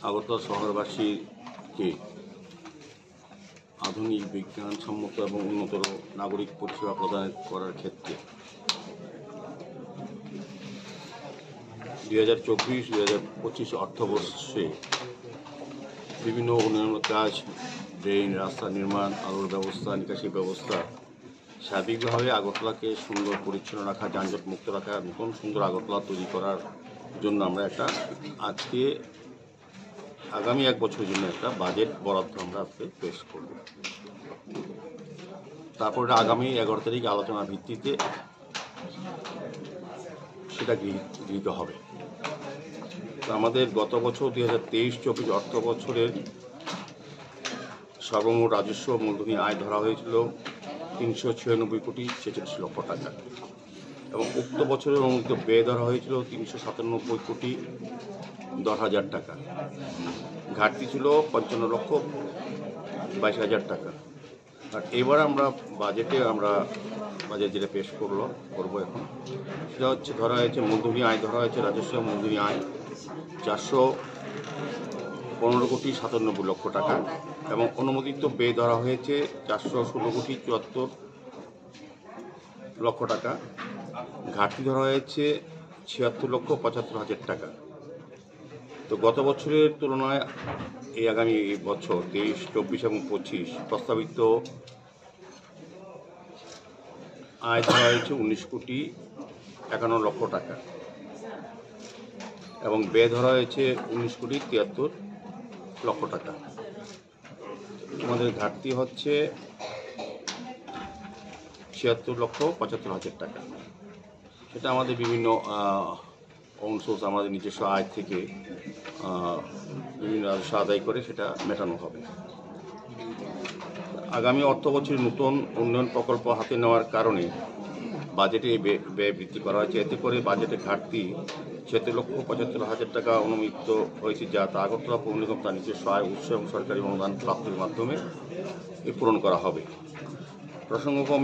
আগরতলা শহরবাসীকে আধুনিক বিজ্ঞানসম্মত এবং উন্নত নাগরিক পরিষেবা প্রদান করার ক্ষেত্রে 2024-2025 অর্থবর্ষে বিভিন্ন উন্নয়ন কাজ, ড্রেন, রাস্তা নির্মাণ, আলোর ব্যবস্থা, নিকাশি ব্যবস্থা, সার্বিকভাবে আগরতলাকে সুন্দর পরিচ্ছন্ন রাখা, যানজট মুক্ত রাখা, নতুন সুন্দর আগরতলা তৈরি করার জন্য আমরা আজকে আগামী এক বছরের জন্য একটা বাজেট বরাদ্দ আমরা আজকে পেশ করব। তারপরে আগামী 11 তারিখ আলোচনার ভিত্তিতে সেটা গৃহীত হবে। তো আমাদের গত বছর 2023-24 অর্থ বছরের সর্বমোট রাজস্ব মূলধনী আয় ধরা হয়েছিল 396 কোটি 46 লক্ষ টাকা এবং উক্ত বছরের অনুমোদিত ব্যয় ধরা হয়েছিল 397 কোটি 10,000 টাকা। ঘাটতি ছিল 55 লক্ষ 22,000 টাকা। আর এবার আমরা বাজেট যেটা পেশ করবো এখন, সেটা হচ্ছে ধরা হয়েছে মূলধনী আয় ধরা হয়েছে রাজস্ব মূলধনী আয় 415 কোটি 97 লক্ষ টাকা এবং অনুমোদিত ব্যয় ধরা হয়েছে 416 কোটি 74 লক্ষ টাকা। ঘাটতি ধরা হয়েছে 76 লক্ষ 75 হাজার টাকা। তো গত বছরের তুলনায় আগামী বছর 23-24 এবং 25 প্রস্তাবিত আয় ধরা হয়েছে 19 কোটি 51 লক্ষ টাকা এবং ব্যয় ধরা হয়েছে 19 কোটি 73 লক্ষ টাকা। আমাদের ঘাটতি হচ্ছে 76 লক্ষ 75 হাজার টাকা। সেটা আমাদের বিভিন্ন সোর্স, আমাদের নিজস্ব আয় থেকে বিভিন্ন রাজস্ব আদায় করে সেটা মেটানো হবে। আগামী অর্থ বছরে নতুন উন্নয়ন প্রকল্প হাতে নেওয়ার কারণে বাজেটে ব্যয় বৃদ্ধি করা হয়েছে। এতে করে বাজেটে ঘাটতি 76 লক্ষ 75 হাজার টাকা অনুমিত হয়েছে, যা আগরতলা পৌর নিগম তার নিজস্ব আয় উৎস এবং সরকারি অনুদান প্রাপ্তির মাধ্যমে পূরণ করা হবে। প্রসঙ্গক্রমে